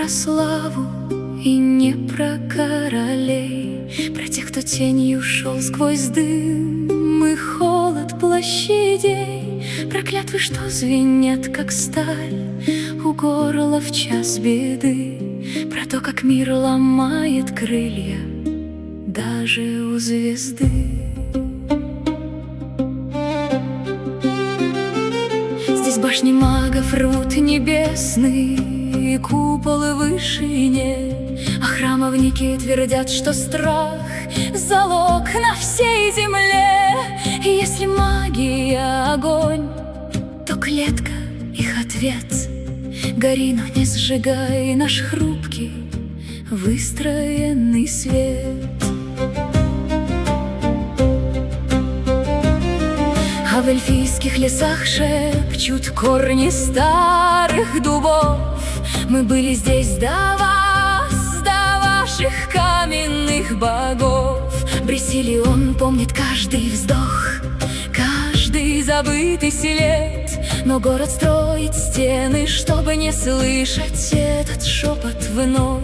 про славу и не про королей, про тех, кто тенью шел сквозь дым и холод площадей, про клятвы, что звенят, как сталь у горла в час беды, про то, как мир ломает крылья даже у звезды. Здесь башни магов рвут небесные куполы в вышине, а храмовники твердят, что страх — залог на всей земле. И если магия — огонь, то клетка — их ответ. Гори, но не сжигай наш хрупкий выстроенный свет. А в эльфийских лесах шепчут корни старых дубов: мы были здесь до вас, до ваших каменных богов. Брисилион помнит каждый вздох, каждый забытый след, но город строит стены, чтобы не слышать этот шепот вновь.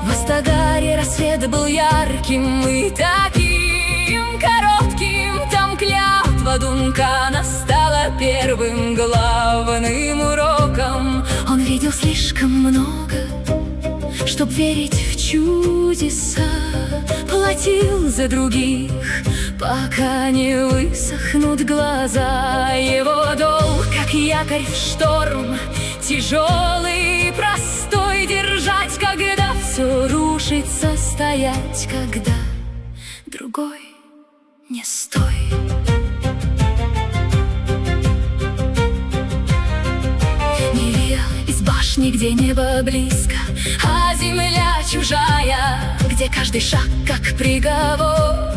В Астагаре рассвет был ярким и таким коротким, там клятва Дункана стала первым главным уроком. Он видел слишком много, чтоб верить в чудеса, платил за других, пока не высохнут глаза. Его долг, как якорь в шторм, тяжелый и простой, держать, когда все рушится, стоять, когда другой не стой. Мирия из башни, где небо близко, а земля чужая, где каждый шаг как приговор,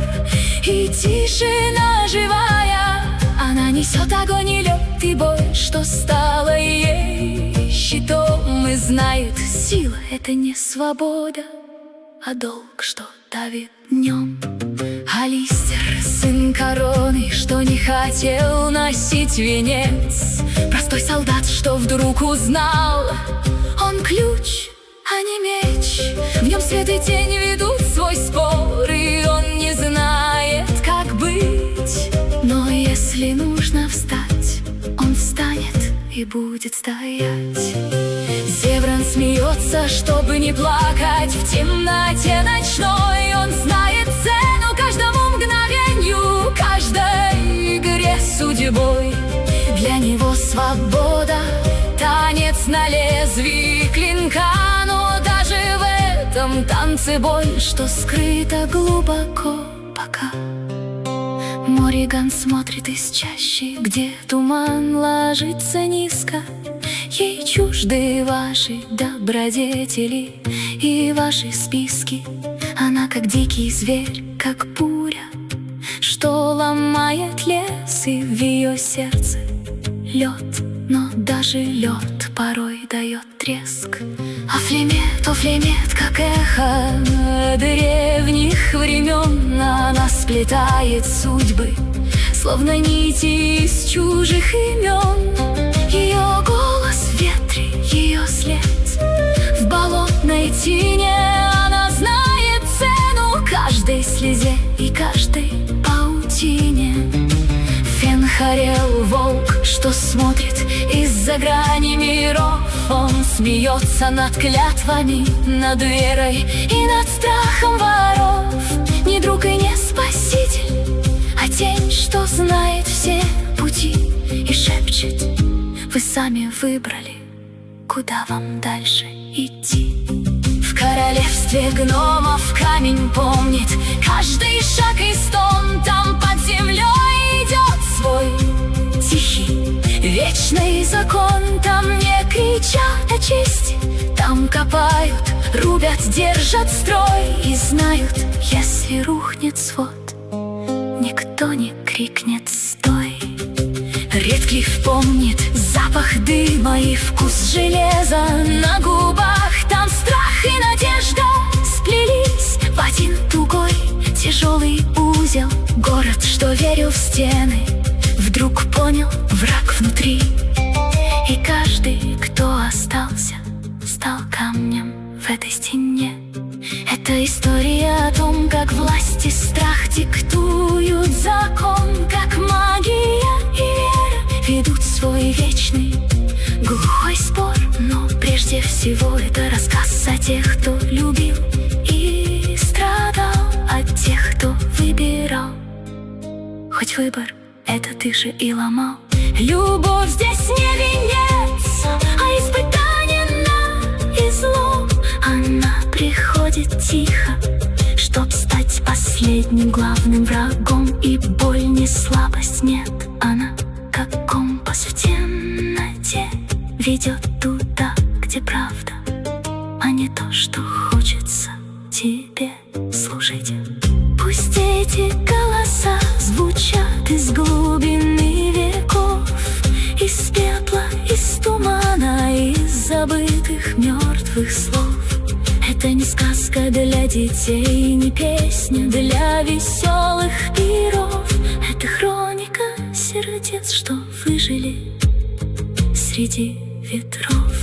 и тишина живая. Она несет огонь и лед и боль, что стало ей щитом, и знает, сила — это не свобода, а долг, что давит днем. Алистер, сын короны, что не хотел носить венец, простой солдат, что вдруг узнал: он ключ, а не меч. В нем свет и тень ведут свой спор, и он не знает, как быть. Но если нужно встать, он встанет и будет стоять. Зевран смеется, чтобы не плакать в темноте ночной. Он знает цену каждому мгновению, каждой игре судьбой. Для него свобода — танец на лезвии клинка, но даже в этом танце боль, что скрыта глубоко пока. Мориган смотрит из чащи, где туман ложится низко. Ей чужды ваши добродетели и ваши списки. Она как дикий зверь, как буря, что ломает лес, и в ее сердце лед, но даже лед порой дает треск. А Флемет, как эхо древних времен, она сплетает судьбы, словно нити из чужих имен. Ее голос в ветре, ее след в болотной тине. Она знает цену каждой слезе и каждой паутине. Фенхарел — волк, что смотрит из-за грани миров. Он смеется над клятвами, над верой и над страхом воров. Не друг и не спаситель, а тень, что знает все пути и шепчет: вы сами выбрали, куда вам дальше идти. В королевстве гномов камень помнит каждый шаг и стон. Там под землей идет свой тихий вечный закон. Там не кричат о чести, там копают, рубят, держат строй. И знают, если рухнет свод, никто не крикнет «стой». Редклифф помнит запах дыма и вкус железа на губах. Там страх и надежда сплелись в один тугой тяжелый узел. Город, что верил в стены, вдруг понял враг внутри. И каждый, кто остался, стал камнем в этой стене. Это история о том, как власть и страх диктуют закон, как магия и вера ведут свой вечный глухой спор. Но прежде всего это рассказ о тех, кто любил и страдал, о тех, кто выбирал. Хоть выбор это ты же и ломал. Любовь здесь не венец, а испытание на излом. Она приходит тихо, чтоб стать последним главным врагом. И боль не слабость, нет, она как компас в темноте ведет туда, где правда, а не то, что хочется тебе. Слушайте, пусть эти голоса звучат из глубины веков, из пепла, из тумана, из забытых мертвых слов. Это не сказка для детей, не песня для веселых пиров. Это хроника сердец, что выжили среди ветров.